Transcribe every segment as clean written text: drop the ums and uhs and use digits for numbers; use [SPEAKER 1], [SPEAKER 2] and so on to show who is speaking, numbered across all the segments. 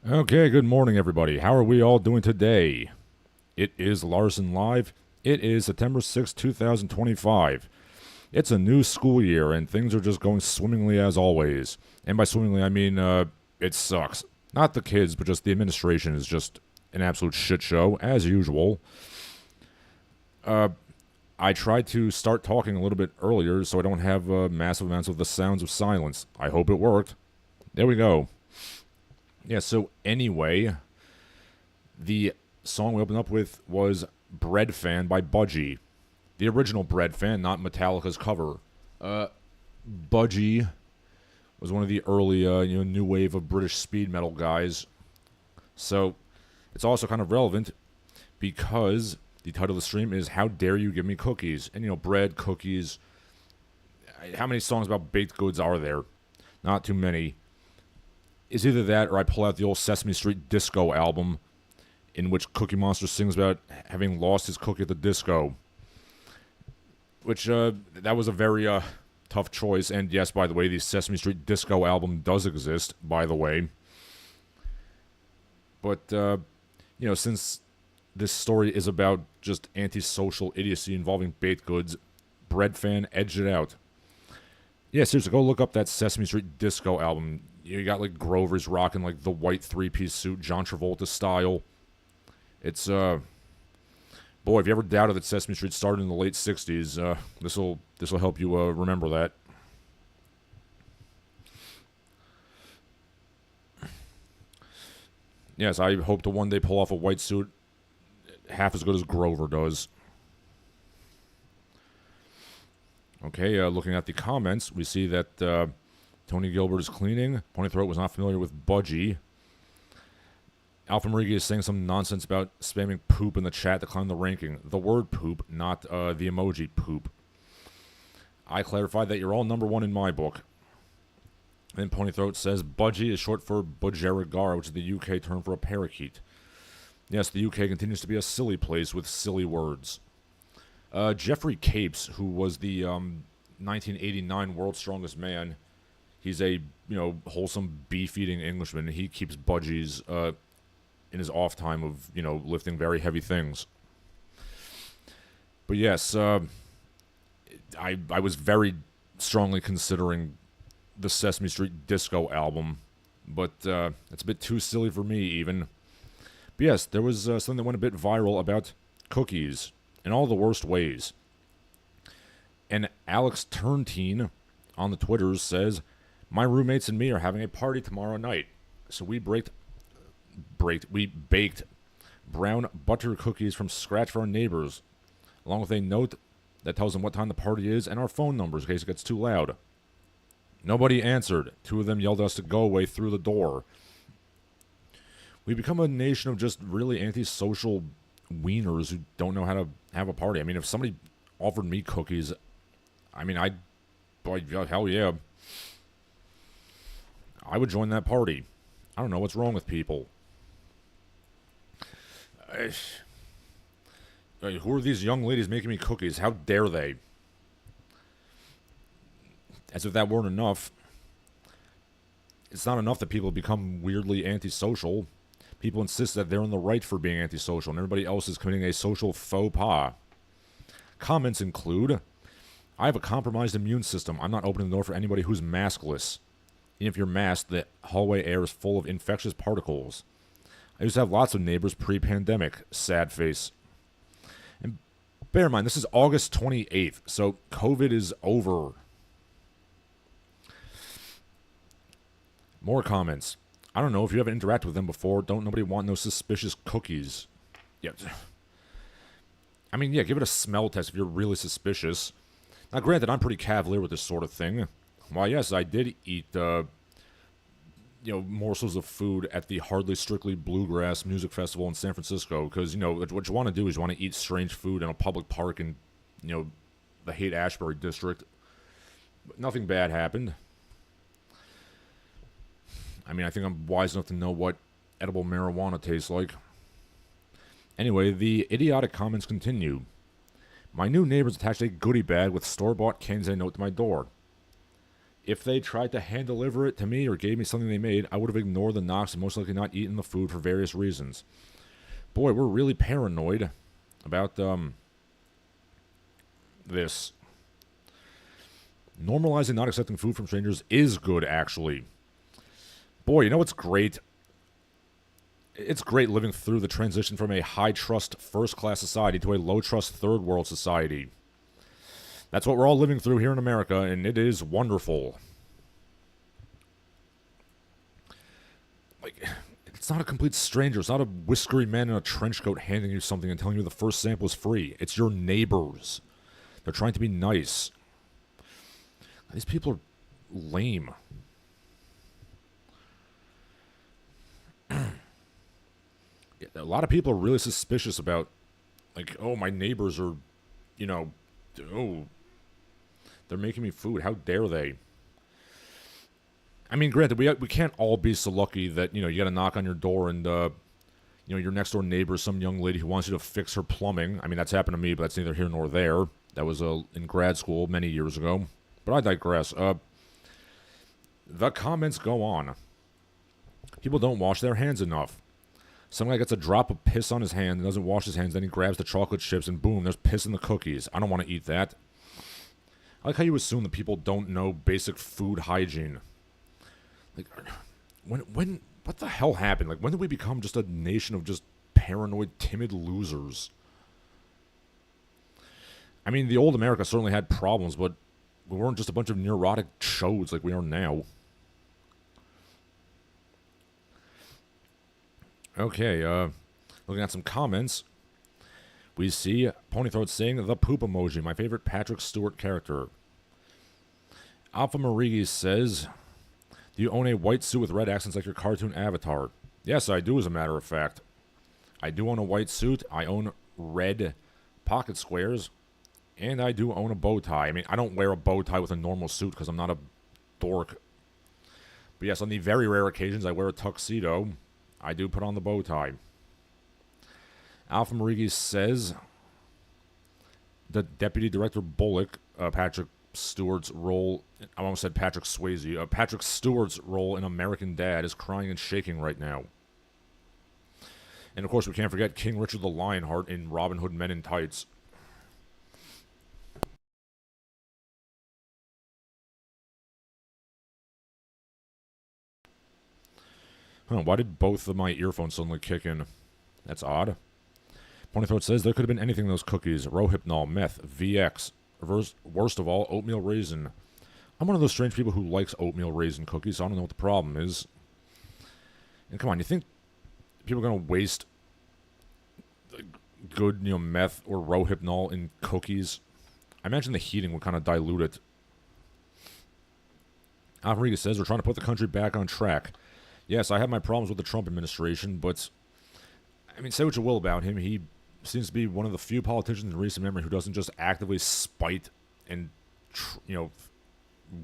[SPEAKER 1] Okay, good morning, everybody. How are we all doing today? It is Larsen Live. It is September 6th, 2025. It's a new school year, and things are just going swimmingly as always. And by swimmingly, I mean, it sucks. Not the kids, but just the administration is just an absolute shit show, as usual. I tried to start talking a little bit earlier so I don't have massive amounts of the sounds of silence. I hope it worked. There we go. Yeah, so anyway, the song we opened up with was Breadfan by Budgie. The original Breadfan, not Metallica's cover. Budgie was one of the early, new wave of British speed metal guys. So it's also kind of relevant because the title of the stream is "How Dare You Give Me Cookies?" And bread, cookies. How many songs about baked goods are there? Not too many. It's either that or I pull out the old Sesame Street Disco album in which Cookie Monster sings about having lost his cookie at the disco. Which, that was a very tough choice. And yes, by the way, the Sesame Street Disco album does exist, by the way. But, since this story is about just antisocial idiocy involving baked goods, Breadfan edged it out. Yeah, seriously, go look up that Sesame Street Disco album. You got like Grover's rocking like the white three-piece suit, John Travolta style. It's boy, if you ever doubted that Sesame Street started in the late '60s, this'll help you remember that. Yes, I hope to one day pull off a white suit half as good as Grover does. Okay, looking at the comments, we see that Tony Gilbert is cleaning. Pony Throat was not familiar with Budgie. Alpha Marigi is saying some nonsense about spamming poop in the chat to climb the ranking. The word poop, not the emoji poop. I clarified that you're all number one in my book. Then Pony Throat says Budgie is short for Budgerigar, which is the UK term for a parakeet. Yes, the UK continues to be a silly place with silly words. Jeffrey Capes, who was the 1989 World's Strongest Man, he's a wholesome beef-eating Englishman. He keeps budgies in his off time of lifting very heavy things. But yes, I was very strongly considering the Sesame Street Disco album, but it's a bit too silly for me even. But yes, there was something that went a bit viral about cookies in all the worst ways. And Alex Turntine on the Twitters says, "My roommates and me are having a party tomorrow night, so we baked brown butter cookies from scratch for our neighbors, along with a note that tells them what time the party is and our phone numbers in case it gets too loud." Nobody answered. Two of them yelled at us to go away through the door. We become a nation of just really antisocial wieners who don't know how to have a party. I mean, if somebody offered me cookies, hell yeah. I would join that party. I don't know what's wrong with people. Who are these young ladies making me cookies? How dare they? As if that weren't enough. It's not enough that people become weirdly antisocial. People insist that they're in the right for being antisocial, and everybody else is committing a social faux pas. Comments include, "I have a compromised immune system. I'm not opening the door for anybody who's maskless. Even if you're masked, the hallway air is full of infectious particles. I used to have lots of neighbors pre-pandemic. Sad face." And bear in mind, this is August 28th, so COVID is over. More comments. "I don't know if you haven't interacted with them before. Don't nobody want no suspicious cookies." Yeah. Give it a smell test if you're really suspicious. Now, granted, I'm pretty cavalier with this sort of thing. Why, yes, I did eat, morsels of food at the Hardly Strictly Bluegrass Music Festival in San Francisco. Because, what you want to do is you want to eat strange food in a public park in, the Haight-Ashbury district. But nothing bad happened. I think I'm wise enough to know what edible marijuana tastes like. Anyway, the idiotic comments continue. "My new neighbors attached a goodie bag with store-bought candies they note to my door. If they tried to hand deliver it to me or gave me something they made, I would have ignored the knocks and most likely not eaten the food for various reasons. Boy, we're really paranoid about this. Normalizing not accepting food from strangers is good, actually. Boy, you know what's great? It's great living through the transition from a high-trust first-class society to a low-trust third-world society. That's what we're all living through here in America, and it is wonderful. Like, it's not a complete stranger. It's not a whiskery man in a trench coat handing you something and telling you the first sample is free. It's your neighbors. They're trying to be nice. These people are lame. A lot of people are really suspicious about, like, oh, my neighbors are, you know, oh, they're making me food. How dare they? I mean, granted, we can't all be so lucky that, you know, you got to knock on your door and, you know, your next door neighbor is some young lady who wants you to fix her plumbing. I mean, that's happened to me, but that's neither here nor there. That was in grad school many years ago. But I digress. The comments go on. People don't wash their hands enough. Some guy gets a drop of piss on his hand and doesn't wash his hands, then he grabs the chocolate chips and boom, there's piss in the cookies. I don't want to eat that. I like how you assume that people don't know basic food hygiene. Like, what the hell happened? Like, when did we become just a nation of just paranoid, timid losers? I mean, the old America certainly had problems, but we weren't just a bunch of neurotic chodes like we are now. Okay, looking at some comments, we see Ponythroat saying the poop emoji, my favorite Patrick Stewart character. Alpha Marigi says, do you own a white suit with red accents like your cartoon avatar? Yes, I do, as a matter of fact. I do own a white suit, I own red pocket squares, and I do own a bow tie. I mean, I don't wear a bow tie with a normal suit because I'm not a dork. But yes, on the very rare occasions I wear a tuxedo, I do put on the bow tie. Alpha Marigi says the Deputy Director Bullock, Patrick Stewart's role, I almost said Patrick Swayze, Patrick Stewart's role in American Dad is crying and shaking right now. And of course we can't forget King Richard the Lionheart in Robin Hood Men in Tights. Huh, why did both of my earphones suddenly kick in? That's odd. Ponythroat says there could have been anything in those cookies. Rohypnol, meth, VX. Worst of all, oatmeal raisin. I'm one of those strange people who likes oatmeal raisin cookies, so I don't know what the problem is. And come on, you think people are going to waste good, you know, meth or Rohypnol in cookies? I imagine the heating would kind of dilute it. Alfreda says we're trying to put the country back on track. Yes, I have my problems with the Trump administration, but, I mean, say what you will about him, he seems to be one of the few politicians in recent memory who doesn't just actively spite and, you know,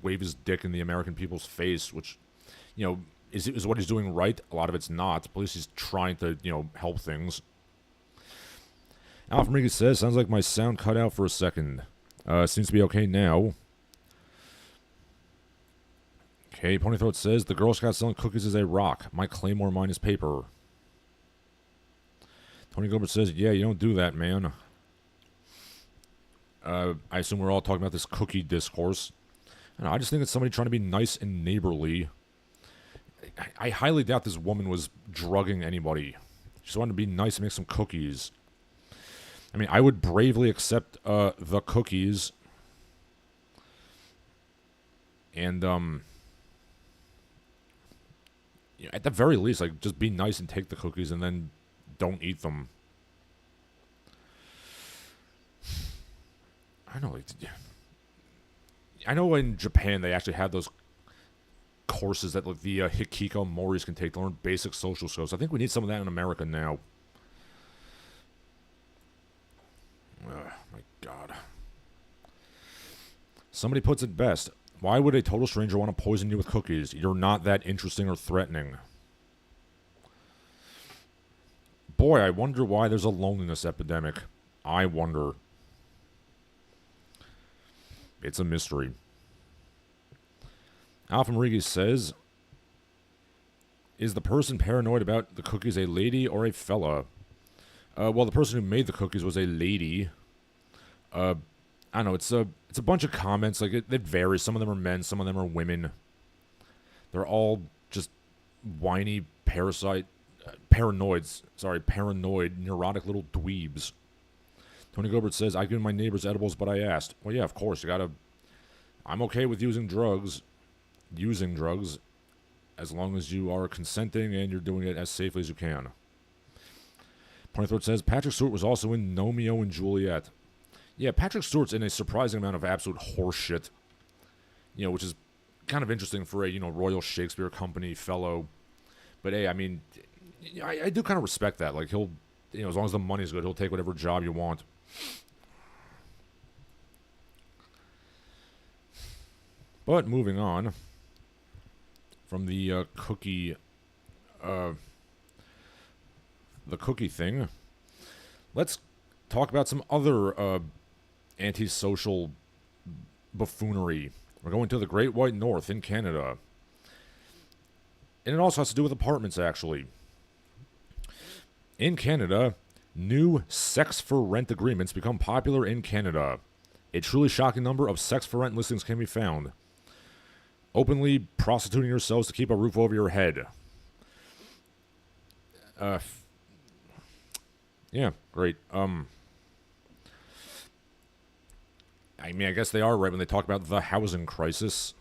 [SPEAKER 1] wave his dick in the American people's face, which, you know, is what he's doing right? A lot of it's not. At least he's trying to, you know, help things. Alpha Rodriguez says, sounds like my sound cut out for a second. Seems to be okay now. Okay, Ponythroat says, the Girl Scout selling cookies is a rock. My Claymore mine is paper. Tony Gilbert says, yeah, you don't do that, man. I assume we're all talking about this cookie discourse. I just think it's somebody trying to be nice and neighborly. I highly doubt this woman was drugging anybody. She just wanted to be nice and make some cookies. I mean, I would bravely accept the cookies. And, at the very least, like, just be nice and take the cookies and then don't eat them. I know, like, I know in Japan they actually have those courses that, like, the Hikiko Moris can take to learn basic social skills. I think we need some of that in America now. My God. Somebody puts it best. Why would a total stranger want to poison you with cookies? You're not that interesting or threatening. Boy, I wonder why there's a loneliness epidemic. I wonder. It's a mystery. Alpha Rodriguez says, is the person paranoid about the cookies a lady or a fella? Well, the person who made the cookies was a lady. I don't know, it's a bunch of comments, like, it varies. Some of them are men, some of them are women. They're all just whiny, paranoid, neurotic little dweebs. Tony Gilbert says, I give my neighbors edibles, but I asked. Well, yeah, of course, I'm okay with using drugs, as long as you are consenting and you're doing it as safely as you can. Pony Throat says, Patrick Stewart was also in Romeo and Juliet. Yeah, Patrick Stewart's in a surprising amount of absolute horseshit, which is kind of interesting for a, Royal Shakespeare Company fellow. But hey, I mean, I do kind of respect that. Like, he'll, as long as the money's good, he'll take whatever job you want. But moving on from the cookie thing, let's talk about some other antisocial buffoonery. We're going to the Great White North in Canada. And it also has to do with apartments, actually. In Canada, new sex-for-rent agreements become popular in Canada. A truly shocking number of sex-for-rent listings can be found. Openly prostituting yourselves to keep a roof over your head. Yeah, great. I mean, I guess they are right when they talk about the housing crisis.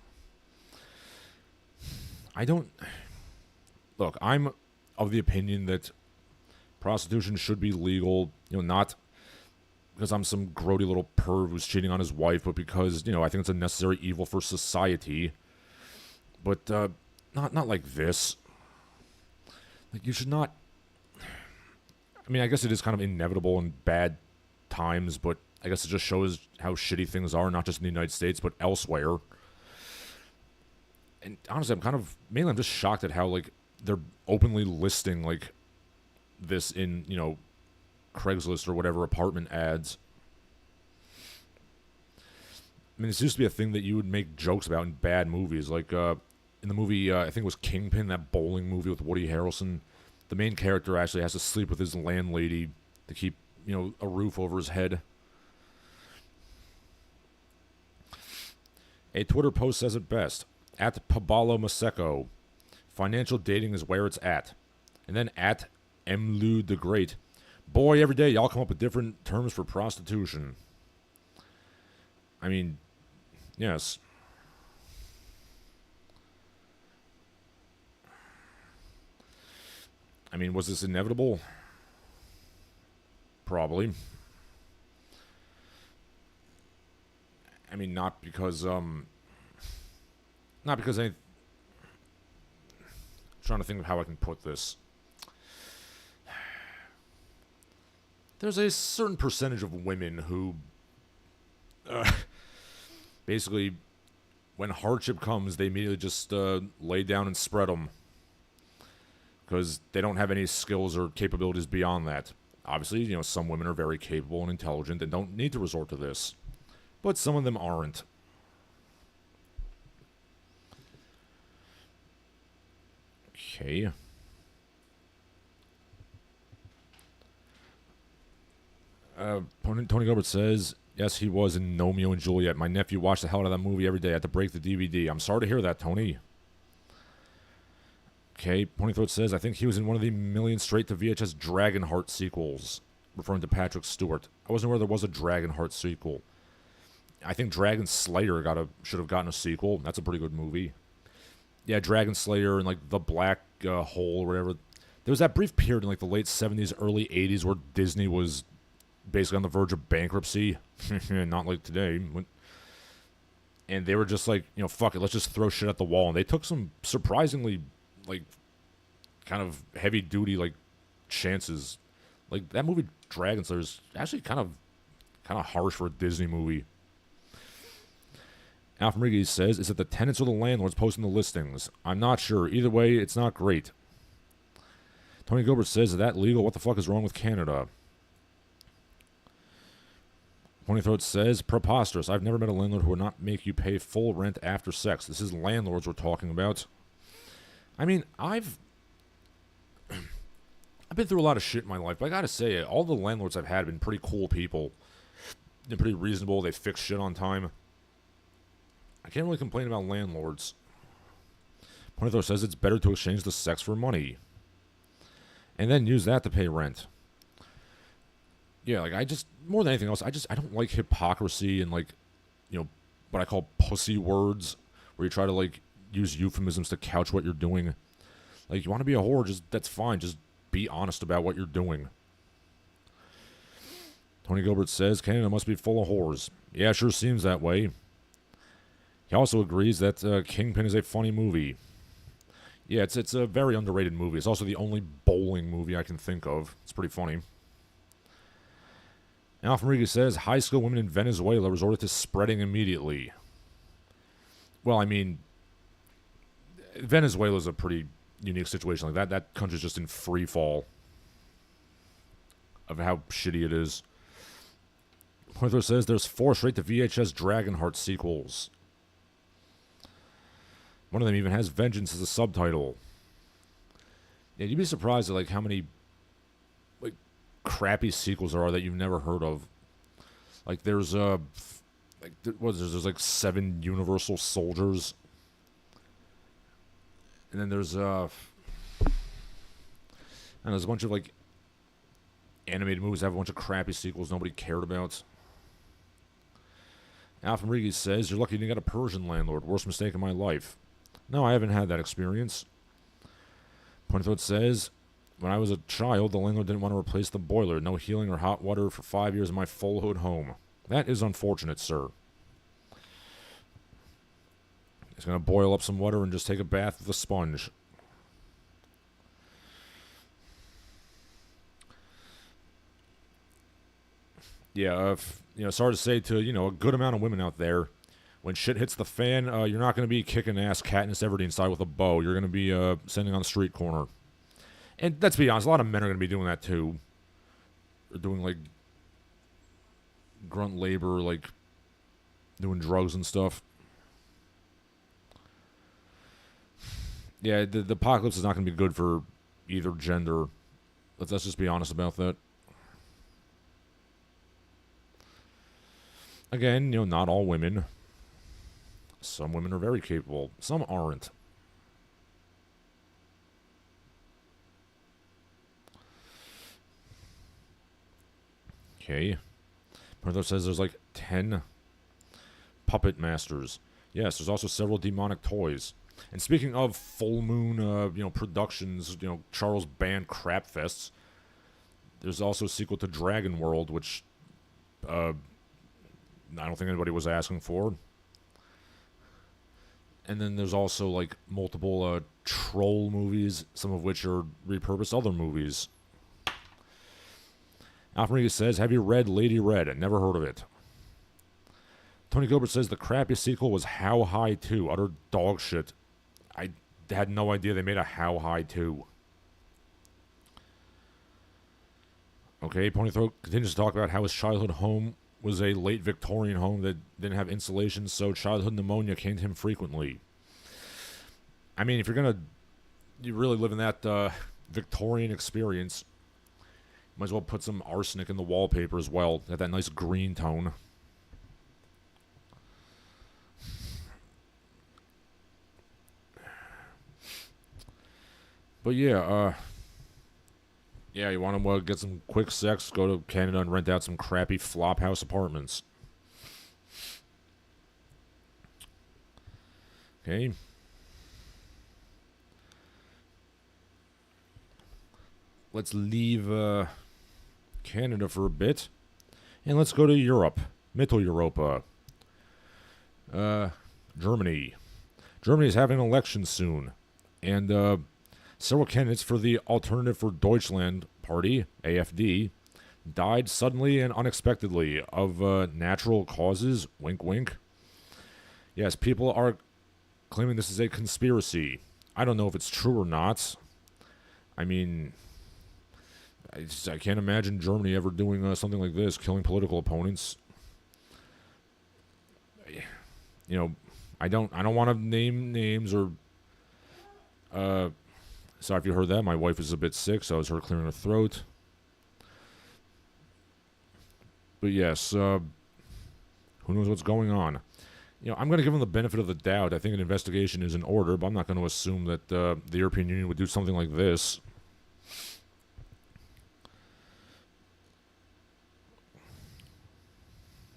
[SPEAKER 1] Look, I'm of the opinion that prostitution should be legal, not because I'm some grody little perv who's cheating on his wife, but because, I think it's a necessary evil for society. But, not like this. Like, you should not... I mean, I guess it is kind of inevitable in bad times, but I guess it just shows how shitty things are, not just in the United States, but elsewhere. And honestly, I'm just shocked at how, like, they're openly listing, like, this in, Craigslist or whatever apartment ads. I mean, this used to be a thing that you would make jokes about in bad movies. Like, in the movie, I think it was Kingpin, that bowling movie with Woody Harrelson, the main character actually has to sleep with his landlady to keep, a roof over his head. A Twitter post says it best. At Pablo Maseco, financial dating is where it's at. And then at Mlu the Great, boy, every day y'all come up with different terms for prostitution. I mean, yes. I mean, was this inevitable? Probably. I mean, not because I'm trying to think of how I can put this. There's a certain percentage of women who, basically, when hardship comes, they immediately just lay down and spread them. Because they don't have any skills or capabilities beyond that. Obviously, some women are very capable and intelligent and don't need to resort to this. But some of them aren't. Okay. Tony Gilbert says, yes, he was in Romeo and Juliet. My nephew watched the hell out of that movie every day. I had to break the DVD. I'm sorry to hear that, Tony. Okay, Pony Throat says, I think he was in one of the million straight-to-VHS Dragonheart sequels, referring to Patrick Stewart. I wasn't aware there was a Dragonheart sequel. I think Dragon Slayer should have gotten a sequel. That's a pretty good movie. Yeah, Dragon Slayer and, like, The Black Hole or whatever. There was that brief period in, like, the late 70s, early 80s where Disney was basically on the verge of bankruptcy. Not like today. And they were just like, fuck it, let's just throw shit at the wall. And they took some surprisingly, like, kind of heavy-duty, like, chances. Like, that movie Dragon Slayer is actually kind of harsh for a Disney movie. Alf Rodriguez says, is it the tenants or the landlords posting the listings? I'm not sure. Either way, it's not great. Tony Gilbert says, is that legal? What the fuck is wrong with Canada? Pony Throat says, preposterous. I've never met a landlord who would not make you pay full rent after sex. This is landlords we're talking about. I mean, I've been through a lot of shit in my life, but I gotta say, all the landlords I've had have been pretty cool people. They're pretty reasonable. They fix shit on time. I can't really complain about landlords. Pony Throat says it's better to exchange the sex for money. And then use that to pay rent. Yeah, like, more than anything else, I don't like hypocrisy and, like, what I call pussy words, where you try to, like, use euphemisms to couch what you're doing. Like, you want to be a whore, that's fine, just be honest about what you're doing. Tony Gilbert says, Canada must be full of whores. Yeah, it sure seems that way. He also agrees that Kingpin is a funny movie. Yeah, it's a very underrated movie. It's also the only bowling movie I can think of. It's pretty funny. Alpha Rodriguez says, high school women in Venezuela resorted to spreading immediately. Well, I mean, Venezuela's a pretty unique situation like that. That country's just in free fall of how shitty it is. Pointer says there's 4 straight to VHS Dragonheart sequels. One of them even has Vengeance as a subtitle. Yeah, you'd be surprised at, like, how many, like, crappy sequels there are that you've never heard of. Like, there's there's 7 Universal Soldiers. And then there's there's a bunch of, like, animated movies that have a bunch of crappy sequels nobody cared about. Alpha Rodriguez says, you're lucky you didn't get a Persian landlord. Worst mistake in my life. No, I haven't had that experience. Pointfoot says, when I was a child, the landlord didn't want to replace the boiler. No heating or hot water for 5 years in my full hood home. That is unfortunate, sir. He's going to boil up some water and just take a bath with a sponge. Yeah, sorry to say to, a good amount of women out there, when shit hits the fan, you're not going to be kicking ass Katniss Everdeen style with a bow. You're going to be sending on the street corner. And let's be honest, a lot of men are going to be doing that too. They're doing, like, grunt labor, like, doing drugs and stuff. Yeah, the apocalypse is not going to be good for either gender. Let's just be honest about that. Again, not all women. Some women are very capable. Some aren't. Okay. Pertho says there's like 10 puppet masters. Yes, there's also several demonic toys. And speaking of full moon, productions, Charles Band crap fests, there's also a sequel to Dragon World, which I don't think anybody was asking for. And then there's also, like, multiple troll movies, some of which are repurposed other movies. Alfred says, have you read Lady Red? I never heard of it. Tony Gilbert says the crappiest sequel was How High 2. Utter dog shit. I had no idea they made a How High 2. Okay, Ponythroat continues to talk about how his childhood home was a late Victorian home that didn't have insulation, so childhood pneumonia came to him frequently. I mean, if you really live in that Victorian experience, you might as well put some arsenic in the wallpaper as well. Got that nice green tone. But yeah, you want to get some quick sex, go to Canada and rent out some crappy flophouse apartments. Okay. Let's leave Canada for a bit. And let's go to Europe. Mitteleuropa. Germany. Germany is having an election soon. And several candidates for the Alternative for Deutschland party, AfD, died suddenly and unexpectedly of natural causes. Wink, wink. Yes, people are claiming this is a conspiracy. I don't know if it's true or not. I mean, I can't imagine Germany ever doing something like this, killing political opponents. you know, I don't want to name names or. Sorry if you heard that. My wife is a bit sick, so I was her clearing her throat. But yes, who knows what's going on? I'm going to give them the benefit of the doubt. I think an investigation is in order, but I'm not going to assume that the European Union would do something like this.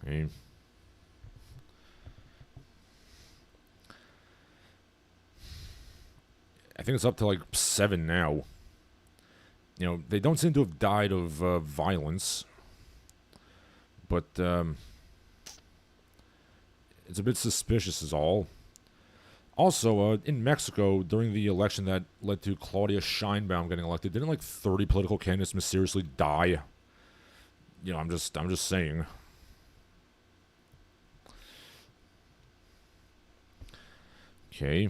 [SPEAKER 1] Okay. I think it's up to like 7 now. They don't seem to have died of violence, but it's a bit suspicious is all. Also, in Mexico, during the election that led to Claudia Sheinbaum getting elected, didn't like 30 political candidates mysteriously die? I'm just saying. Okay.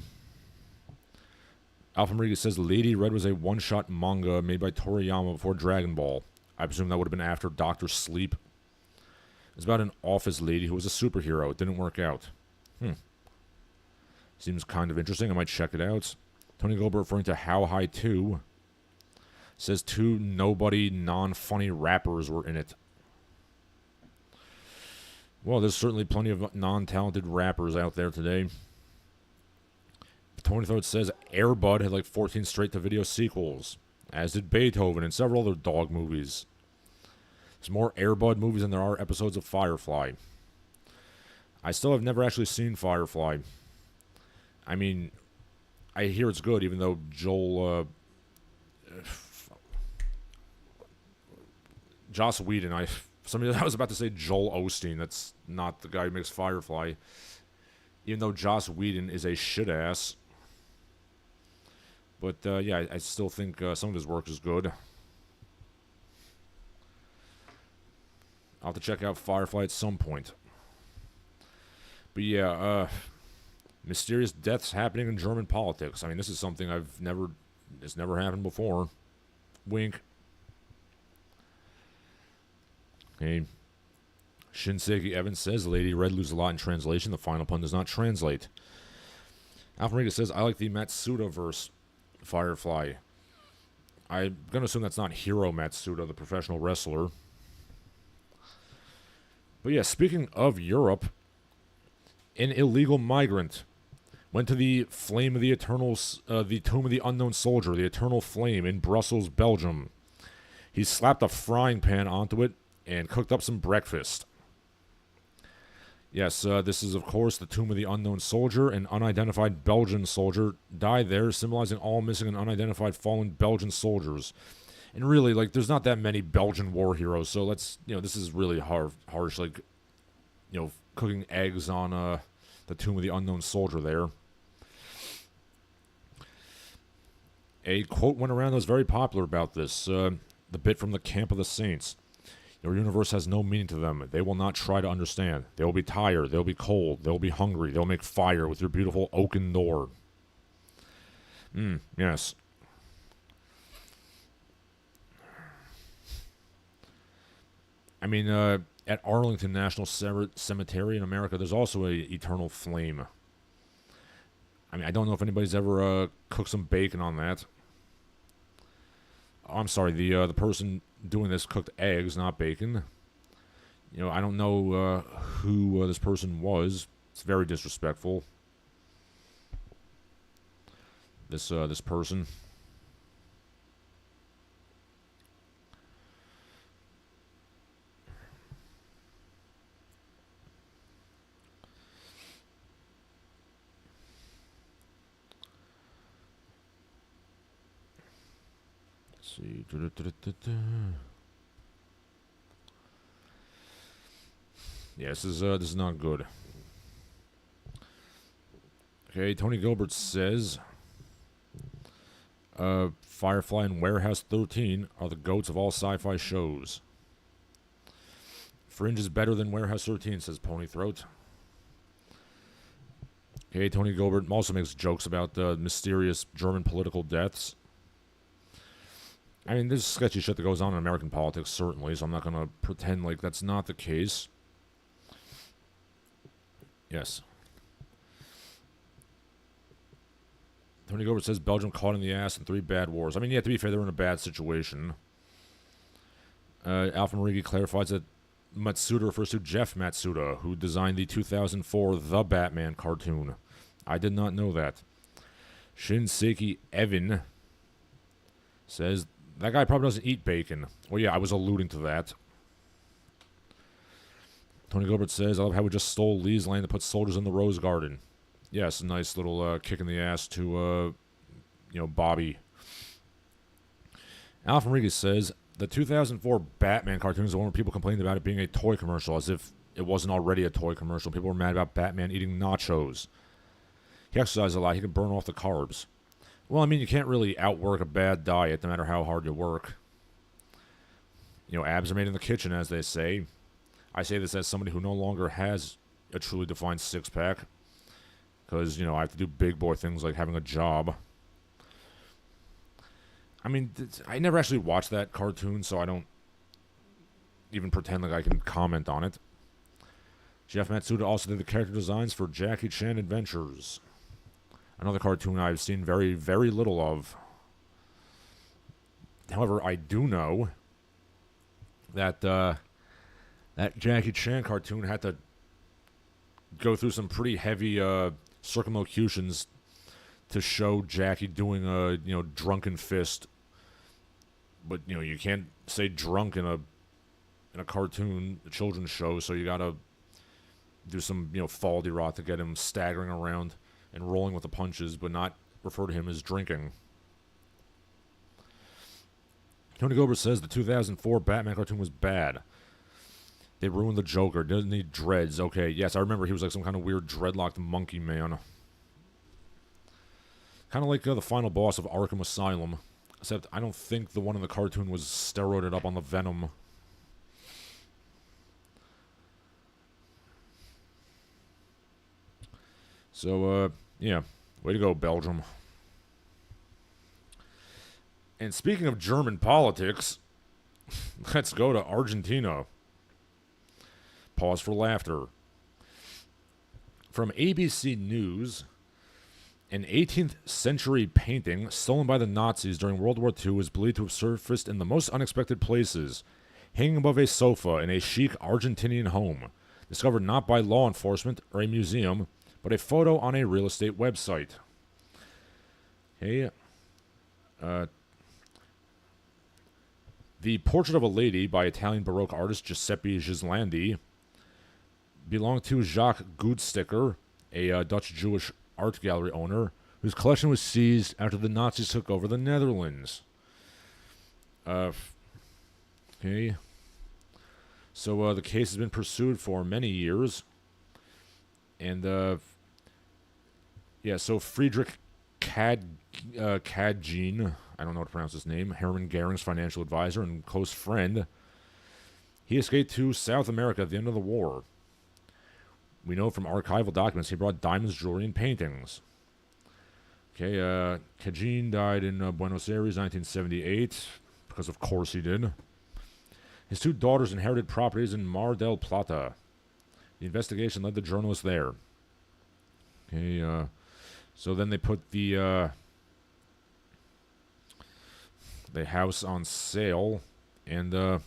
[SPEAKER 1] Alpha Mariga says Lady Red was a one-shot manga made by Toriyama before Dragon Ball. I presume that would have been after Dr. Sleep. It's about an office lady who was a superhero. It didn't work out. Seems kind of interesting. I might check it out. Tony Gilbert, referring to How High 2, says 2 nobody, non-funny rappers were in it. Well, there's certainly plenty of non-talented rappers out there today. Tony Throat says Air Bud had like 14 straight-to-video sequels, as did Beethoven and several other dog movies. There's more Air Bud movies than there are episodes of Firefly. I still have never actually seen Firefly. I mean, I hear it's good, even though Joel, Joss Whedon, I was about to say Joel Osteen. That's not the guy who makes Firefly. Even though Joss Whedon is a shit-ass. But, yeah, I still think some of his work is good. I'll have to check out Firefly at some point. But, yeah, mysterious deaths happening in German politics. I mean, this is something it's never happened before. Wink. Okay. Shinseki Evans says, Lady Red loses a lot in translation. The final pun does not translate. Alfreda says, I like the Matsuda-verse Firefly. I'm going to assume that's not Hiro Matsuda, the professional wrestler. But yeah, speaking of Europe, an illegal migrant went to the Flame of the Eternals, the Tomb of the Unknown Soldier, the Eternal Flame in Brussels, Belgium. He slapped a frying pan onto it and cooked up some breakfast. Yes, this is, of course, the Tomb of the Unknown Soldier. An unidentified Belgian soldier died there, symbolizing all missing and unidentified fallen Belgian soldiers. And really, like, there's not that many Belgian war heroes, so let's, this is really harsh, like, cooking eggs on the Tomb of the Unknown Soldier there. A quote went around that was very popular about this, the bit from the Camp of the Saints. Your universe has no meaning to them. They will not try to understand. They will be tired. They'll be cold. They'll be hungry. They'll make fire with your beautiful oaken door. Yes. I mean, at Arlington National Cemetery in America, there's also a eternal flame. I mean, I don't know if anybody's ever cooked some bacon on that. Oh, I'm sorry, the person doing this cooked eggs, not bacon. I don't know who this person was. It's very disrespectful. This person. See. Yeah, this is not good. Okay, Tony Gilbert says, Firefly and Warehouse 13 are the goats of all sci-fi shows. Fringe is better than Warehouse 13, says Pony Throat. Okay, Tony Gilbert also makes jokes about mysterious German political deaths. I mean, there's sketchy shit that goes on in American politics, certainly, so I'm not going to pretend like that's not the case. Yes. Tony Gilbert says Belgium caught in the ass in 3 bad wars. I mean, yeah, to be fair, they were in a bad situation. Alpha Marigi clarifies that Matsuda refers to Jeff Matsuda, who designed the 2004 The Batman cartoon. I did not know that. Shinseki Evan says, that guy probably doesn't eat bacon. Well, yeah, I was alluding to that. Tony Gilbert says, I love how we just stole Lee's land to put soldiers in the Rose Garden. Yes, a nice little kick in the ass to, Bobby. Alpha Rodriguez says, the 2004 Batman cartoon is the one where people complained about it being a toy commercial, as if it wasn't already a toy commercial. People were mad about Batman eating nachos. He exercises a lot. He can burn off the carbs. Well, I mean, you can't really outwork a bad diet, no matter how hard you work. Abs are made in the kitchen, as they say. I say this as somebody who no longer has a truly defined six-pack. Because, I have to do big boy things like having a job. I mean, I never actually watched that cartoon, so I don't even pretend like I can comment on it. Jeff Matsuda also did the character designs for Jackie Chan Adventures. Another cartoon I've seen very, very little of. However, I do know that that Jackie Chan cartoon had to go through some pretty heavy circumlocutions to show Jackie doing a drunken fist. But you can't say drunk in a cartoon, a children's show, so you gotta do some faldy-rot to get him staggering around and rolling with the punches, but not refer to him as drinking. Tony Gilbert says the 2004 Batman cartoon was bad. They ruined the Joker. Doesn't need dreads. Okay, yes, I remember he was like some kind of weird dreadlocked monkey man. Kind of like the final boss of Arkham Asylum. Except I don't think the one in the cartoon was steroided up on the venom. So, yeah. Way to go, Belgium. And speaking of German politics, let's go to Argentina. Pause for laughter. From ABC News, an 18th century painting stolen by the Nazis during World War II is believed to have surfaced in the most unexpected places, hanging above a sofa in a chic Argentinian home, discovered not by law enforcement or a museum, but a photo on a real estate website. Okay. The Portrait of a Lady by Italian Baroque artist Giuseppe Gislandi belonged to Jacques Goudsticker, a Dutch Jewish art gallery owner, whose collection was seized after the Nazis took over the Netherlands. Okay. So the case has been pursued for many years. And, so Friedrich Kadjin, I don't know how to pronounce his name, Hermann Goering's financial advisor and close friend, he escaped to South America at the end of the war. We know from archival documents he brought diamonds, jewelry, and paintings. Okay, Kadjin died in Buenos Aires, 1978, because of course he did. His 2 daughters inherited properties in Mar del Plata. The investigation led the journalist there. Okay, so then they put the house on sale, and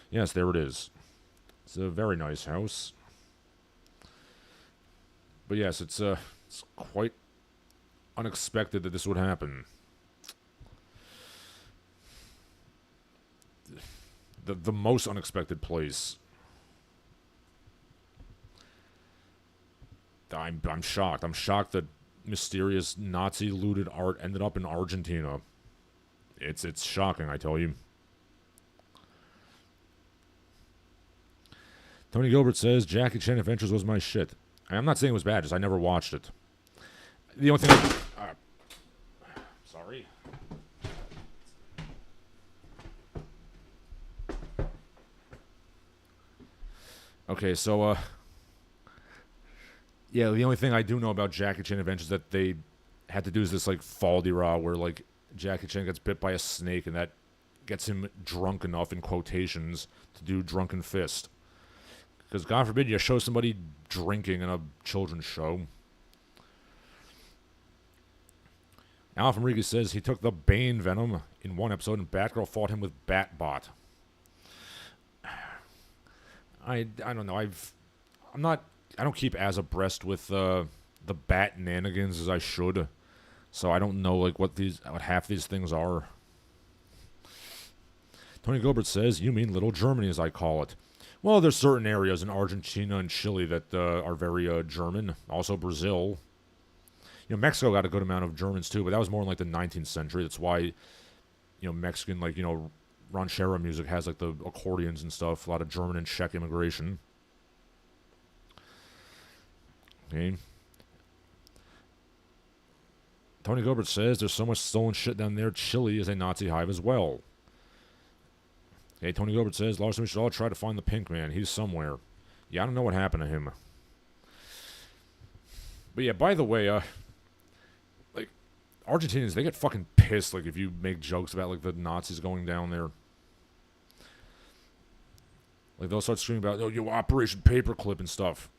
[SPEAKER 1] yes, there it is. It's a very nice house. But yes, it's quite unexpected that this would happen. The most unexpected place. I'm shocked. I'm shocked that mysterious Nazi looted art ended up in Argentina. It's shocking, I tell you. Tony Gilbert says Jackie Chan Adventures was my shit. I'm not saying it was bad, just I never watched it. The only thing sorry. Okay, so, yeah, the only thing I do know about Jackie Chan Adventures that they had to do is this, faldi-ra, where, Jackie Chan gets bit by a snake, and that gets him drunk enough, in quotations, to do Drunken Fist. Because, God forbid, you show somebody drinking in a children's show. Alpha Rodriguez says he took the Bane venom in one episode and Batgirl fought him with Batbot. I don't know. I don't keep as abreast with the bat nanigans as I should, so I don't know like what half these things are. Tony Gilbert says, "You mean Little Germany, as I call it." Well, there's certain areas in Argentina and Chile that are very German. Also Brazil. You know, Mexico got a good amount of Germans too, but that was more in like the 19th century. That's why, you know, Mexican, like, you know, ranchera music has like the accordions and stuff. A lot of German and Czech immigration. Okay. Tony Gilbert says there's so much stolen shit down there. Chile is a Nazi hive as well. Okay, Tony Gilbert says, Larsen, we should all try to find the Pink Man. He's somewhere. Yeah, I don't know what happened to him. But yeah, by the way, like, Argentinians, they get fucking pissed, like, if you make jokes about, like, the Nazis going down there. Like, they'll start screaming about, oh, yo, Operation Paperclip and stuff.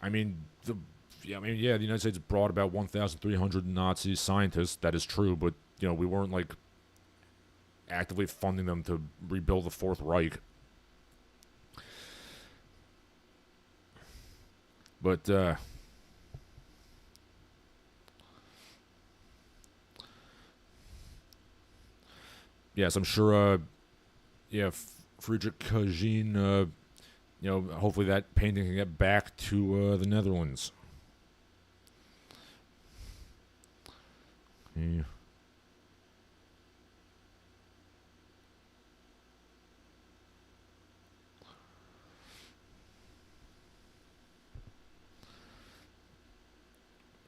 [SPEAKER 1] I mean, the United States brought about 1,300 Nazi scientists. That is true, but, you know, we weren't, like, actively funding them to rebuild the Fourth Reich. But, yes, I'm sure, Friedrich Kajin, you know, hopefully that painting can get back to the Netherlands. Yeah.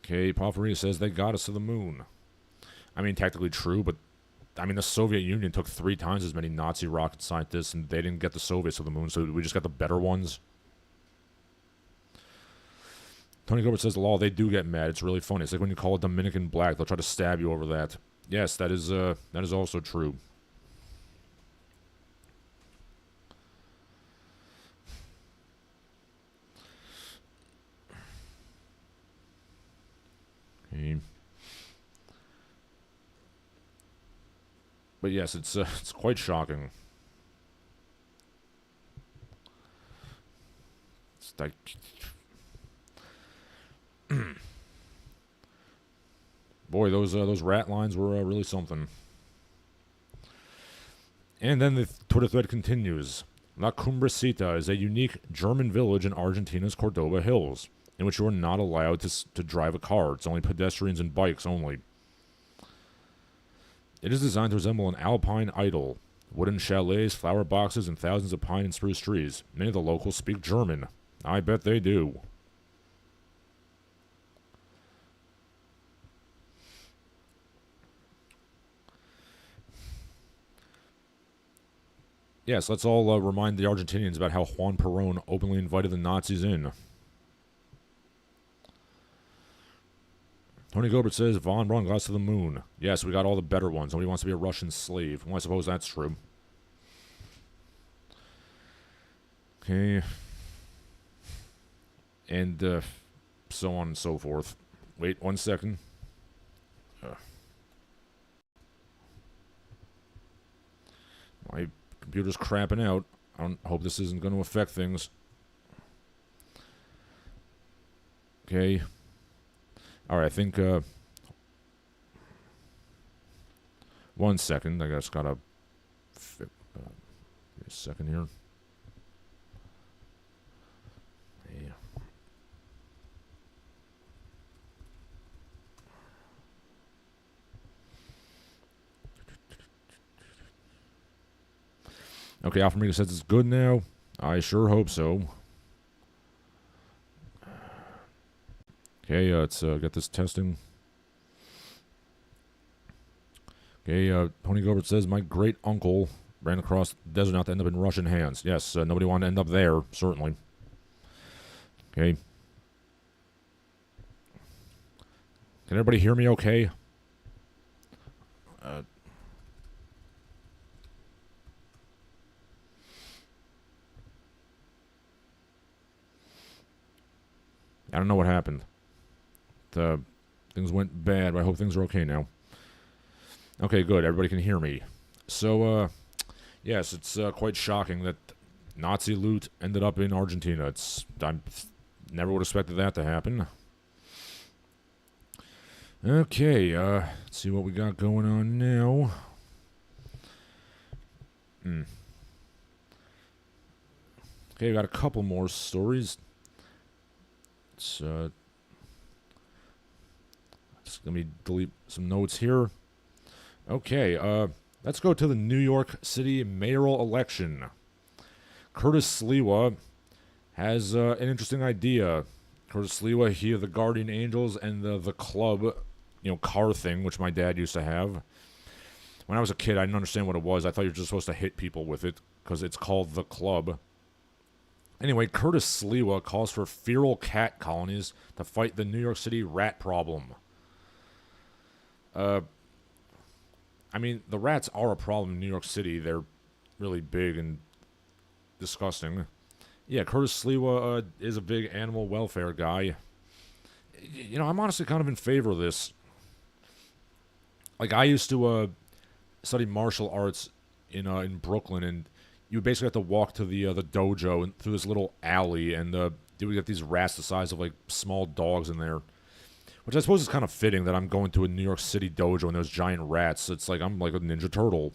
[SPEAKER 1] Okay, Paul Faria says they got us to the moon. I mean, technically true, but I mean, the Soviet Union took 3 times as many Nazi rocket scientists, and they didn't get the Soviets to the moon, so we just got the better ones. Tony Gilbert says the law, they do get mad. It's really funny. It's like when you call a Dominican black, they'll try to stab you over that. Yes, that is also true. Okay. But yes, it's quite shocking. It's like, boy, those rat lines were really something. And then the Twitter thread continues. La Cumbrecita is a unique German village in Argentina's Cordoba Hills, in which you are not allowed to drive a car. It's only pedestrians and bikes only. It is designed to resemble an alpine idyll. Wooden chalets, flower boxes, and thousands of pine and spruce trees. Many of the locals speak German. I bet they do. Yes, let's all remind the Argentinians about how Juan Perón openly invited the Nazis in. Tony Gilbert says, Von Braun got us to the moon. Yes, we got all the better ones. Nobody wants to be a Russian slave. Well, I suppose that's true. Okay. And, so on and so forth. Wait 1 second. My computer's crapping out. I hope this isn't going to affect things. Okay. Alright, I think, 1 second. I just gotta give me a second here. Yeah. Okay, Alpha Omega says it's good now. I sure hope so. Okay, let's get this testing. Okay, Tony Gilbert says, my great uncle ran across the desert not to end up in Russian hands. Yes, nobody wanted to end up there, certainly. Okay. Can everybody hear me okay? I don't know what happened. Things went bad, but I hope things are okay now. Okay, good. Everybody can hear me. So, yes, it's quite shocking that Nazi loot ended up in Argentina. I never would have expected that to happen. Okay, let's see what we got going on now. Okay, I got a couple more stories. Just let me delete some notes here. Okay, let's go to the New York City mayoral election. Curtis Sliwa has an interesting idea. Curtis Sliwa, he of the Guardian Angels and the club, car thing, which my dad used to have. When I was a kid, I didn't understand what it was. I thought you were just supposed to hit people with it because it's called the club. Anyway, Curtis Sliwa calls for feral cat colonies to fight the New York City rat problem. I mean, the rats are a problem in New York City. They're really big and disgusting. Yeah, Curtis Sliwa is a big animal welfare guy. I'm honestly kind of in favor of this. Like, I used to study martial arts in Brooklyn, and you basically have to walk to the dojo and through this little alley, and you would get these rats the size of like small dogs in there. Which I suppose is kind of fitting that I'm going to a New York City dojo and there's giant rats. It's like I'm like a Ninja Turtle.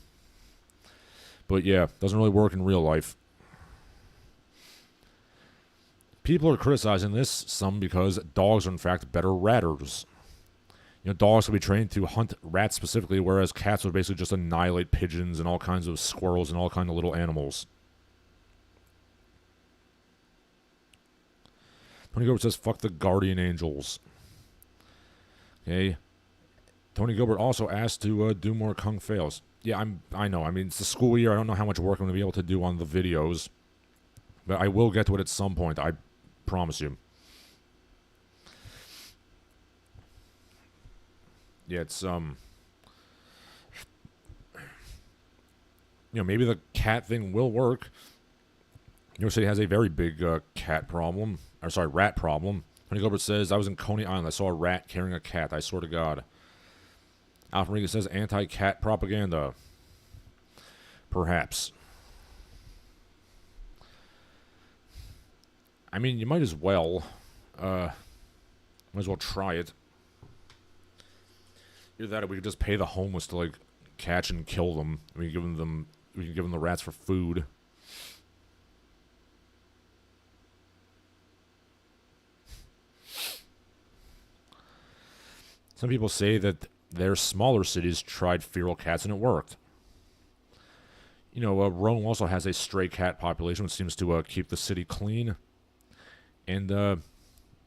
[SPEAKER 1] But yeah, doesn't really work in real life. People are criticizing this, some because dogs are in fact better ratters. Dogs can be trained to hunt rats specifically, whereas cats would basically just annihilate pigeons and all kinds of squirrels and all kinds of little animals. Tony Gilbert says, fuck the Guardian Angels. Okay. Tony Gilbert also asked to do more Kung Fails. Yeah, I know. I mean, it's the school year. I don't know how much work I'm going to be able to do on the videos. But I will get to it at some point. I promise you. Yeah, it's, maybe the cat thing will work. New York City has a very big rat problem. Tony Gilbert says, I was in Coney Island. I saw a rat carrying a cat. I swear to God. Alpha Riga says, anti-cat propaganda. Perhaps. I mean, you might as well. Might as well try it. Either that or we could just pay the homeless to, like, catch and kill them. We can give them the rats for food. Some people say that their smaller cities tried feral cats and it worked. Rome also has a stray cat population, which seems to keep the city clean. And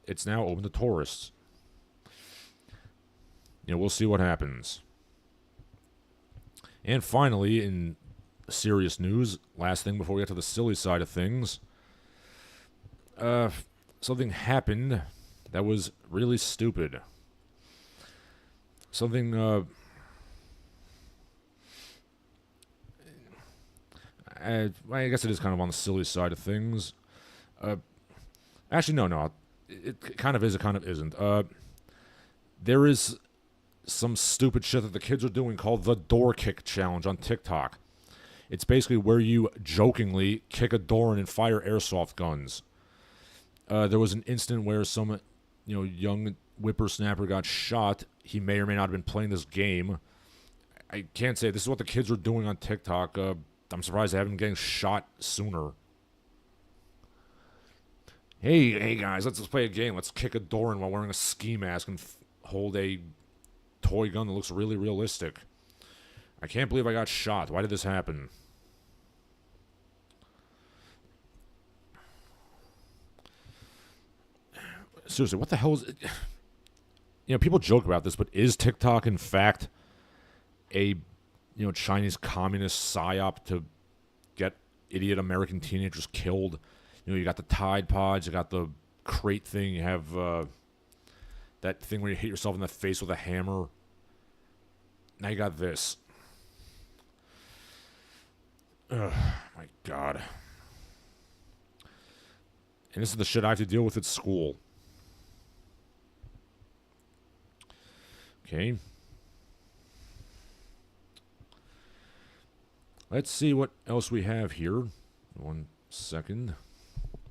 [SPEAKER 1] it's now open to tourists. We'll see what happens. And finally, in serious news, last thing before we get to the silly side of things, something happened that was really stupid. Something, I guess it is kind of on the silly side of things. Actually, no. It kind of is, it kind of isn't. There is some stupid shit that the kids are doing called the door kick challenge on TikTok. It's basically where you jokingly kick a door in and fire airsoft guns. There was an incident where some, young whippersnapper got shot. He may or may not have been playing this game. I can't say. This is what the kids are doing on TikTok. I'm surprised they haven't been getting shot sooner. Hey guys, let's play a game. Let's kick a door in while wearing a ski mask and hold a toy gun that looks really realistic. I can't believe I got shot. Why did this happen? Seriously, what the hell is it? People joke about this, but is TikTok in fact a, Chinese communist psyop to get idiot American teenagers killed? You got the Tide Pods, you got the crate thing, you have that thing where you hit yourself in the face with a hammer. Now you got this. Ugh, my God. And this is the shit I have to deal with at school. Okay. Let's see what else we have here. 1 second.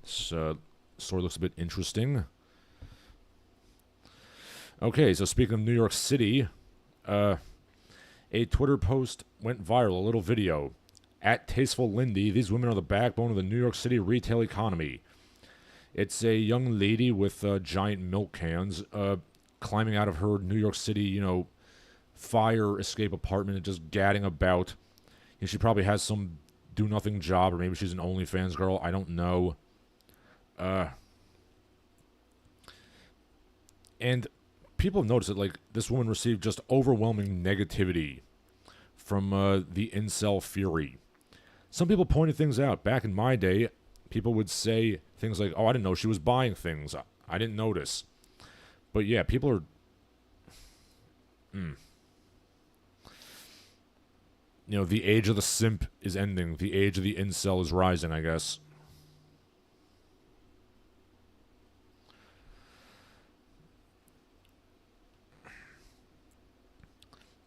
[SPEAKER 1] This story looks a bit interesting. Okay, so speaking of New York City, a Twitter post went viral, a little video. At Tasteful Lindy, these women are the backbone of the New York City retail economy. It's a young lady with giant milk cans climbing out of her New York City, fire escape apartment and just gadding about. She probably has some do-nothing job, or maybe she's an OnlyFans girl. I don't know. And people have noticed that, this woman received just overwhelming negativity from the incel fury. Some people pointed things out. Back in my day, people would say things like, oh, I didn't know she was buying things. I didn't notice. But yeah, people are... the age of the simp is ending. The age of the incel is rising, I guess.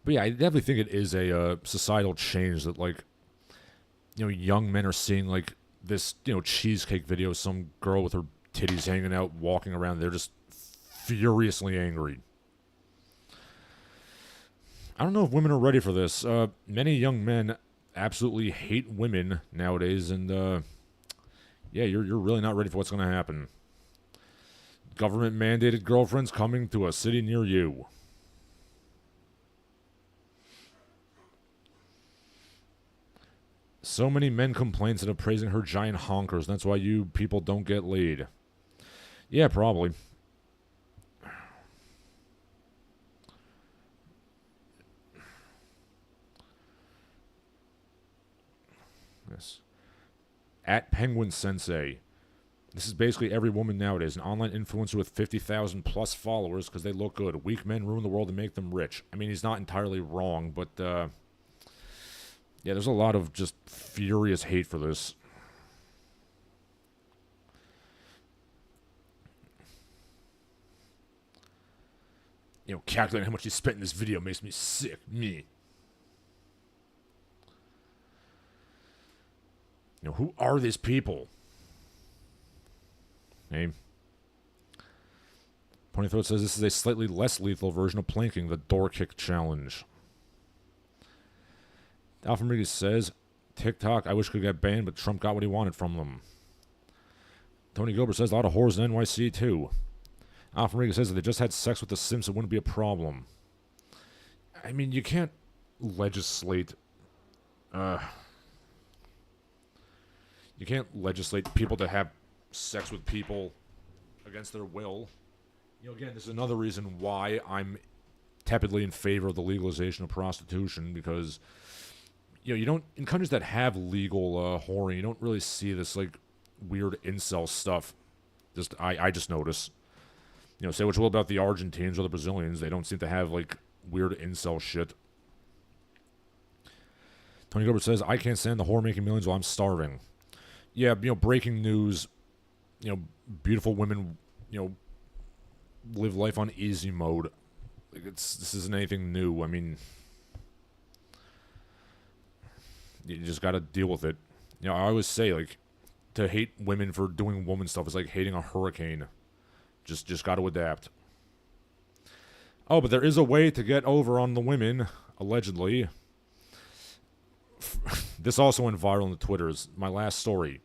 [SPEAKER 1] But yeah, I definitely think it is a societal change that, young men are seeing, this, cheesecake video, some girl with her titties hanging out, walking around. They're just furiously angry. I don't know if women are ready for this. Many young men absolutely hate women nowadays, and, yeah, you're really not ready for what's going to happen. Government-mandated girlfriends coming to a city near you. So many men complain instead of praising her giant honkers. That's why you people don't get laid. Yeah, probably. Yes. At Penguin Sensei. This is basically every woman nowadays. An online influencer with 50,000 plus followers because they look good. Weak men ruin the world and make them rich. I mean, he's not entirely wrong, but, yeah, there's a lot of just furious hate for this. Calculating how much he spent in this video makes me sick. Me. Who are these people? Hey. Ponythroat says this is a slightly less lethal version of planking, the door kick challenge. Alpha Rodriguez says, TikTok, I wish could get banned, but Trump got what he wanted from them. Tony Gilbert says, a lot of whores in NYC, too. Alpha Rodriguez says, if they just had sex with the Sims, it wouldn't be a problem. I mean, you can't legislate... You can't legislate people to have sex with people against their will. Again, this is another reason why I'm tepidly in favor of the legalization of prostitution, because... you don't, in countries that have legal whoring, you don't really see this, weird incel stuff. I just notice. Say what you will about the Argentines or the Brazilians, they don't seem to have, weird incel shit. Tony Gilbert says, I can't stand the whore making millions while I'm starving. Yeah, breaking news, beautiful women, live life on easy mode. This isn't anything new. I mean... You just gotta deal with it. I always say, to hate women for doing woman stuff is like hating a hurricane. Just gotta adapt. Oh, but there is a way to get over on the women, allegedly. This also went viral on the Twitters. My last story.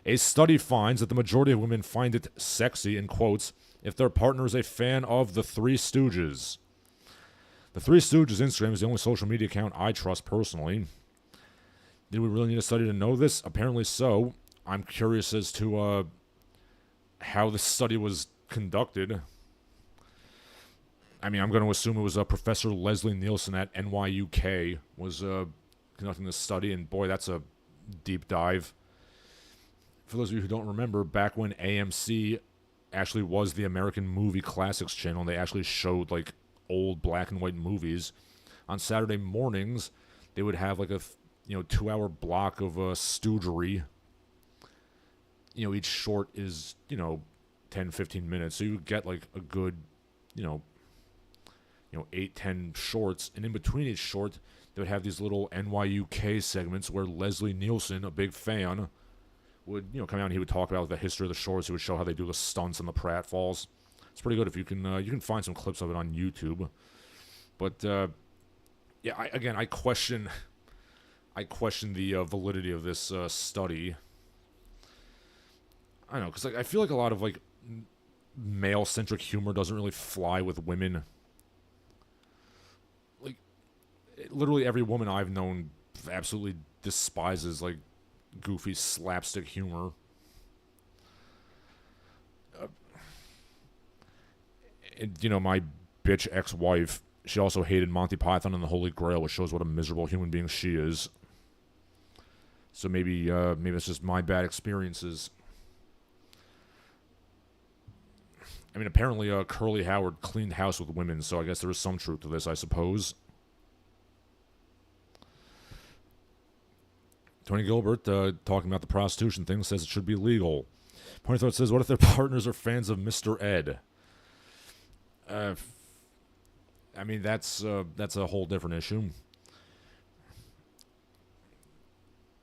[SPEAKER 1] A study finds that the majority of women find it sexy, in quotes, if their partner is a fan of the Three Stooges. The Three Stooges Instagram is the only social media account I trust personally. Did we really need a study to know this? Apparently so. I'm curious as to how this study was conducted. I mean, I'm going to assume it was Professor Leslie Nielsen at NYUK was conducting this study, and boy, that's a deep dive. For those of you who don't remember, back when AMC actually was the American Movie Classics channel, they actually showed, old black and white movies. On Saturday mornings, they would have, a 2-hour block of stoogery. Each short is, 10, 15 minutes. So you get, a good, 8, 10 shorts, and in between each short, they would have these little NYUK segments where Leslie Nielsen, a big fan, would come out and he would talk about the history of the shorts. He would show how they do the stunts and the pratfalls. It's pretty good if you can find some clips of it on YouTube. But I question the validity of this study. I don't know, because I feel like a lot of male-centric humor doesn't really fly with women. Literally every woman I've known absolutely despises goofy slapstick humor. And my bitch ex-wife, she also hated Monty Python and the Holy Grail, which shows what a miserable human being she is. So maybe it's just my bad experiences. I mean, apparently Curly Howard cleaned house with women, so I guess there is some truth to this, I suppose. Tony Gilbert, talking about the prostitution thing, says it should be legal. Pointy Throat says, what if their partners are fans of Mr. Ed? I mean, that's a whole different issue.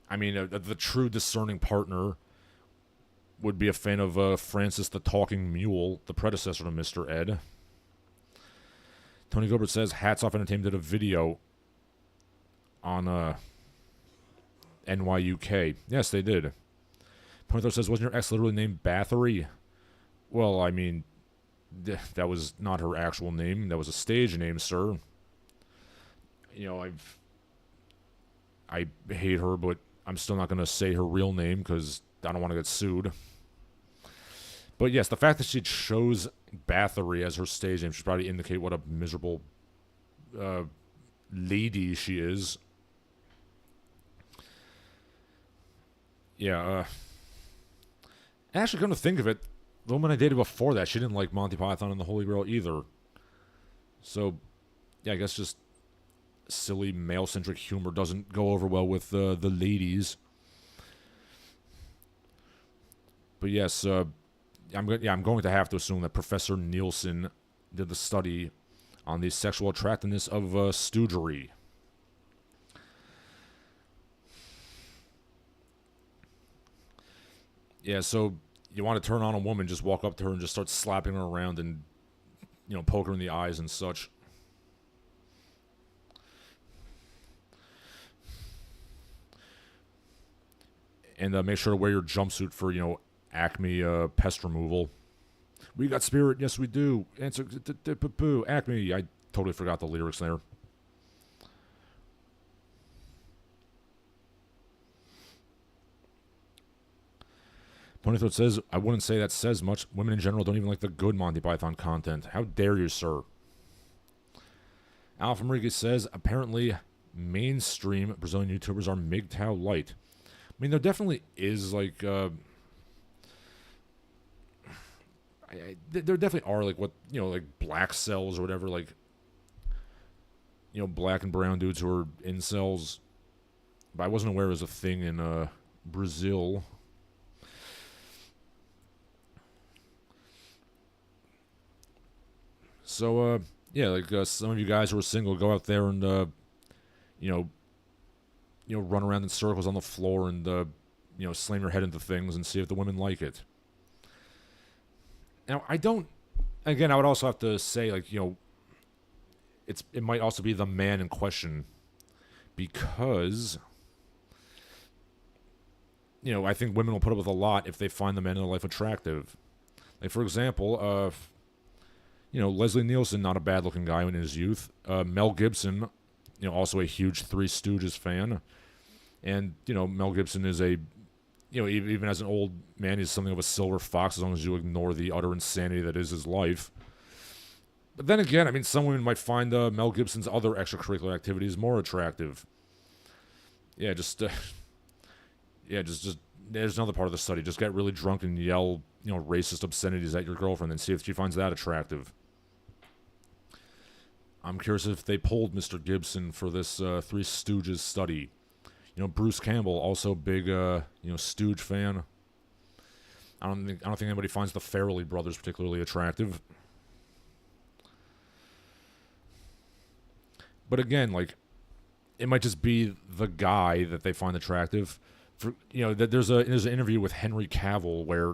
[SPEAKER 1] I mean, the true discerning partner would be a fan of Francis the Talking Mule, the predecessor to Mr. Ed. Tony Gilbert says, Hats Off Entertainment did a video on NYUK. Yes, they did. Pointer says, wasn't your ex literally named Bathory? Well, I mean, that was not her actual name. That was a stage name, sir. I hate her, but I'm still not going to say her real name because I don't want to get sued. But yes, the fact that she chose Bathory as her stage name should probably indicate what a miserable lady she is. Yeah, actually, come to think of it, the woman I dated before that, she didn't like Monty Python and the Holy Grail either. So, yeah, I guess just silly male-centric humor doesn't go over well with the ladies. But yes, I'm going to have to assume that Professor Nielsen did the study on the sexual attractiveness of stoogery. Yeah, so you want to turn on a woman, just walk up to her and just start slapping her around and, poke her in the eyes and such. And make sure to wear your jumpsuit for, Acme pest removal. We got spirit, yes we do. Answer, Acme. I totally forgot the lyrics there. Ponythroat says, I wouldn't say that says much. Women in general don't even like the good Monty Python content. How dare you, sir? Alpha Rodriguez says, apparently mainstream Brazilian YouTubers are MGTOW light. I mean, there definitely is, there definitely are, black cells or whatever, black and brown dudes who are incels. But I wasn't aware it was a thing in Brazil. So, some of you guys who are single, go out there and, run around in circles on the floor and, slam your head into things and see if the women like it. Now, I would also have to say, it might also be the man in question because, I think women will put up with a lot if they find the man in their life attractive. Like, for example, Leslie Nielsen, not a bad-looking guy in his youth. Mel Gibson, also a huge Three Stooges fan. And, Mel Gibson is even as an old man, he's something of a silver fox as long as you ignore the utter insanity that is his life. But then again, I mean, some women might find Mel Gibson's other extracurricular activities more attractive. Yeah, just there's another part of the study. Just get really drunk and yell, racist obscenities at your girlfriend and see if she finds that attractive. I'm curious if they polled Mr. Gibson for this Three Stooges study. Bruce Campbell, also big, Stooge fan. I don't think anybody finds the Farrelly brothers particularly attractive. But again, like, it might just be the guy that they find attractive. For there's an interview with Henry Cavill where,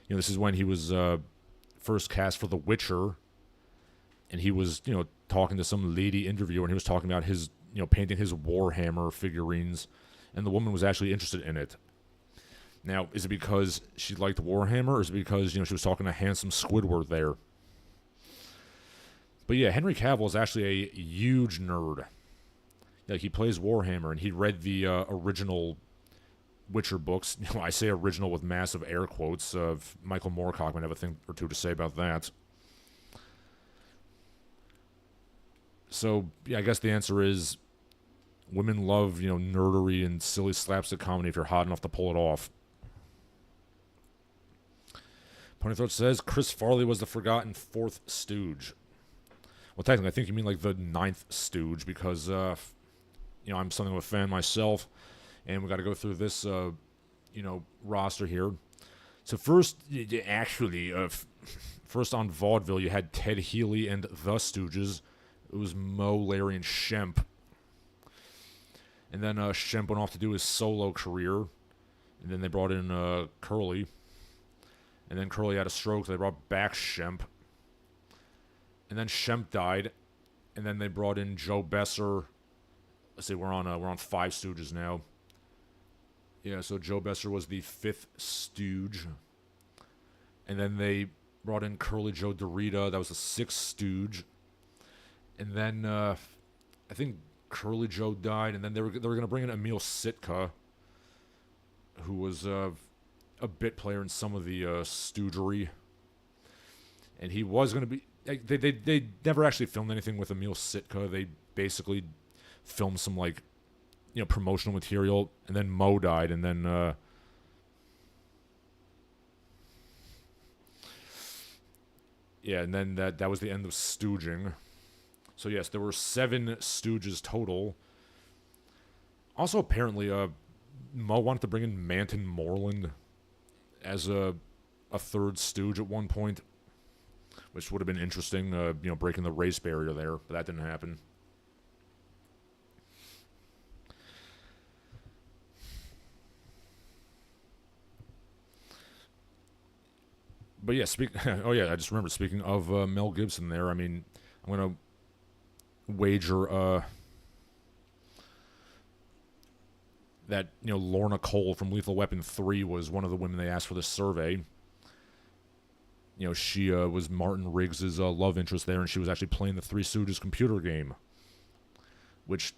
[SPEAKER 1] this is when he was first cast for The Witcher, and he was talking to some lady interviewer, and he was talking about his painting his Warhammer figurines, and the woman was actually interested in it. Now, is it because she liked Warhammer, or is it because she was talking to handsome Squidward there? But yeah, Henry Cavill is actually a huge nerd. Like, he plays Warhammer, and he read the original Witcher books. I say original with massive air quotes. Michael Moorcock might have a thing or two to say about that. So, yeah, I guess the answer is women love, nerdery and silly slapstick comedy if you're hot enough to pull it off. Ponythroat says Chris Farley was the forgotten fourth stooge. Well, technically, I think you mean like the ninth stooge because, I'm something of a fan myself, and we got to go through this, roster here. So first, first on vaudeville, you had Ted Healy and the Stooges. It was Moe, Larry, and Shemp. And then Shemp went off to do his solo career, and then they brought in Curly. And then Curly had a stroke, so they brought back Shemp. And then Shemp died, and then they brought in Joe Besser. Let's see, we're on Five Stooges now. Yeah, so Joe Besser was the fifth stooge. And then they brought in Curly Joe Dorita. That was the sixth stooge. And then I think Curly Joe died, and then they were going to bring in Emil Sitka, who was a bit player in some of the stoogery. And he was going to be... They never actually filmed anything with Emil Sitka. They basically filmed some, promotional material, and then Moe died, and then... and then that was the end of stooging. So yes, there were 7 stooges total. Also, apparently, Moe wanted to bring in Manton Moreland as a third stooge at one point, which would have been interesting, breaking the race barrier there, but that didn't happen. But yeah, I just remembered, speaking of Mel Gibson there, I mean, I'm going to wager that, Lorna Cole from Lethal Weapon 3 was one of the women they asked for this survey. She was Martin Riggs' love interest there, and she was actually playing the Three Stooges computer game. Which,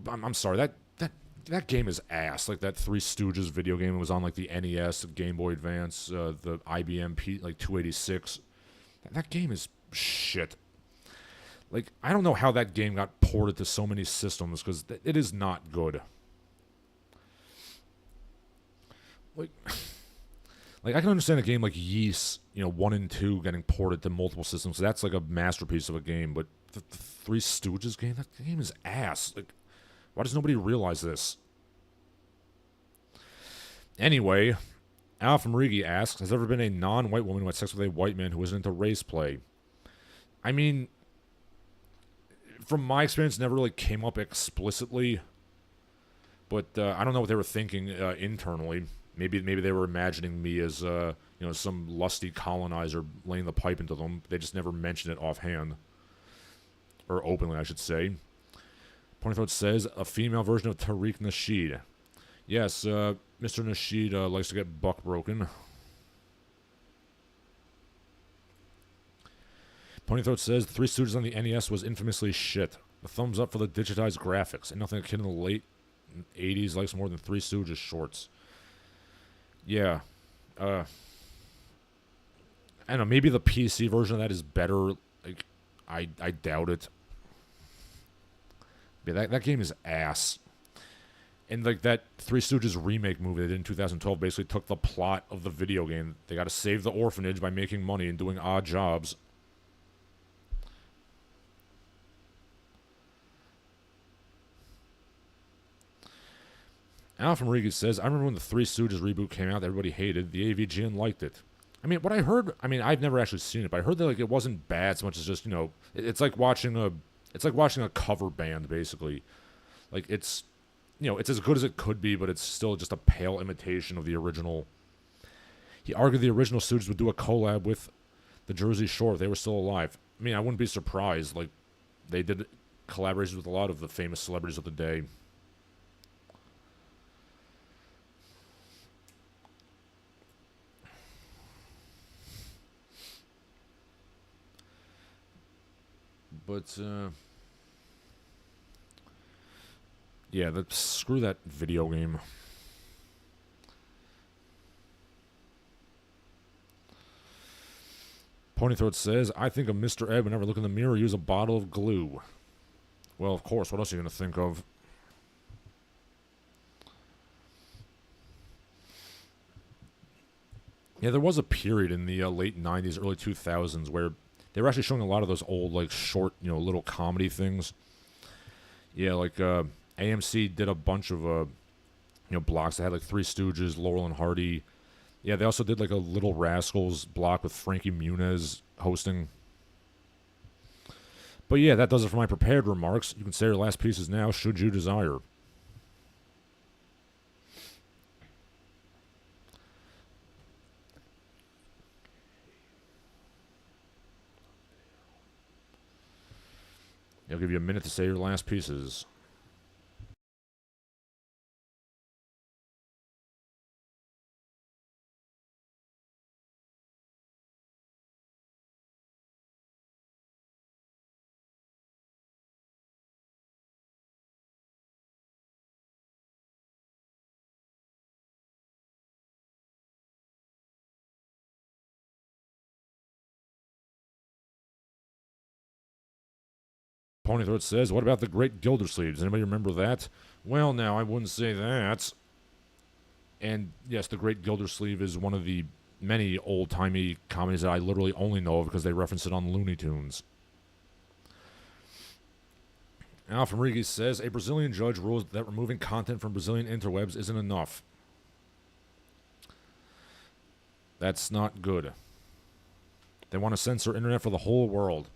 [SPEAKER 1] I'm sorry, that game is ass. Like, that Three Stooges video game, it was on, the NES, the Game Boy Advance, the IBM 286. That game is shit. I don't know how that game got ported to so many systems, because it is not good. I can understand a game like Yeast, 1 and 2 getting ported to multiple systems. So that's a masterpiece of a game. But the Three Stooges game, that game is ass. Why does nobody realize this? Anyway, Alpha Marigi asks, has there ever been a non-white woman who had sex with a white man who wasn't into race play? I mean, from my experience, it never really came up explicitly. But I don't know what they were thinking internally. Maybe they were imagining me as some lusty colonizer laying the pipe into them. They just never mentioned it offhand, or openly, I should say. Ponythroat says a female version of Tariq Nasheed. Yes, Mr. Nasheed likes to get buck broken. Ponythroat says Three Stooges on the NES was infamously shit. A thumbs up for the digitized graphics, and nothing a kid in the late 80s likes more than Three Stooges shorts. Yeah. I don't know, maybe the PC version of that is better. I doubt it. Yeah, that game is ass. And that Three Stooges remake movie they did in 2012 basically took the plot of the video game. They got to save the orphanage by making money and doing odd jobs. Alpha Rodriguez says, I remember when the Three Stooges reboot came out, everybody hated. The AVGN liked it. I mean, what I heard, I've never actually seen it, but I heard that it wasn't bad so much as just, it's like watching It's like watching a cover band, basically. Like, it's, it's as good as it could be, but it's still just a pale imitation of the original. He argued the original Stooges would do a collab with the Jersey Shore if they were still alive. I mean, I wouldn't be surprised. Like, they did collaborations with a lot of the famous celebrities of the day. But, yeah, screw that video game. Ponythroat says, I think of Mr. Ed whenever I look in the mirror, use a bottle of glue. Well, of course, what else are you going to think of? Yeah, there was a period in the late 90s, early 2000s where they were actually showing a lot of those old, like, short, little comedy things. Yeah, like, AMC did a bunch of, blocks that had, like, Three Stooges, Laurel and Hardy. Yeah, they also did, like, a Little Rascals block with Frankie Muniz hosting. But yeah, that does it for my prepared remarks. You can say your last pieces now, should you desire. I'll give you a minute to say your last pieces. Ponythroat says, what about the Great Gildersleeves? Anybody remember that? Well, now, I wouldn't say that. And yes, the Great Gildersleeve is one of the many old-timey comedies that I literally only know of because they reference it on Looney Tunes. Alf Enriquez says, a Brazilian judge rules that removing content from Brazilian interwebs isn't enough. That's not good. They want to censor internet for the whole world.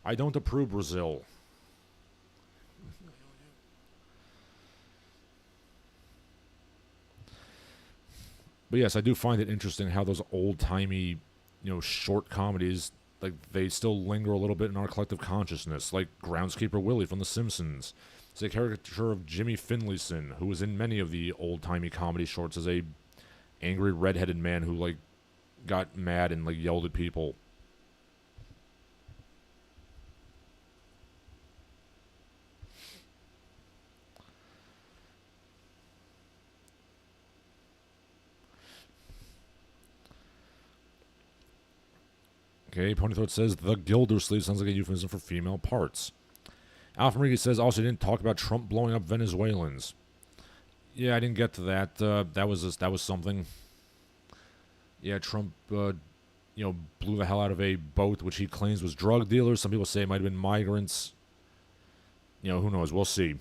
[SPEAKER 1] I don't approve, Brazil. But yes, I do find it interesting how those old-timey, short comedies, like, they still linger a little bit in our collective consciousness, like Groundskeeper Willie from The Simpsons. It's a caricature of Jimmy Finlayson, who was in many of the old-timey comedy shorts as a angry redheaded man who, like, got mad and, like, yelled at people. Okay, Ponythroat says, the Gildersleeve sounds like a euphemism for female parts. Alf Enriquez says, also didn't talk about Trump blowing up Venezuelans. Yeah, I didn't get to that. That was something. Yeah, Trump, blew the hell out of a boat, which he claims was drug dealers. Some people say it might have been migrants. Who knows? We'll see.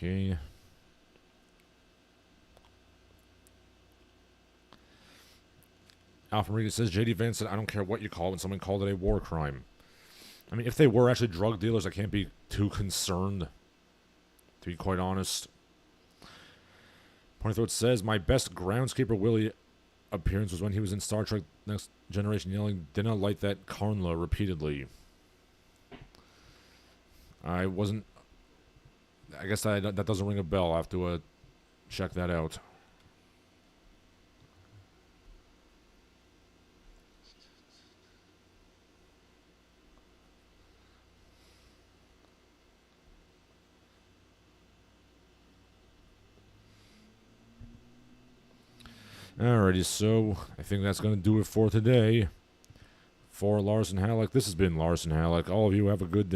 [SPEAKER 1] Okay. Alf Enriquez says, J.D. Vance said, I don't care what you call it when someone called it a war crime. I mean, if they were actually drug dealers, I can't be too concerned, to be quite honest. Ponythroat says, my best Groundskeeper Willie appearance was when he was in Star Trek Next Generation yelling, dinna light that Carnla repeatedly. I guess that doesn't ring a bell. I have to check that out. Alrighty, so I think that's going to do it for today. For Larsen Halleck, this has been Larsen Halleck. All of you have a good day.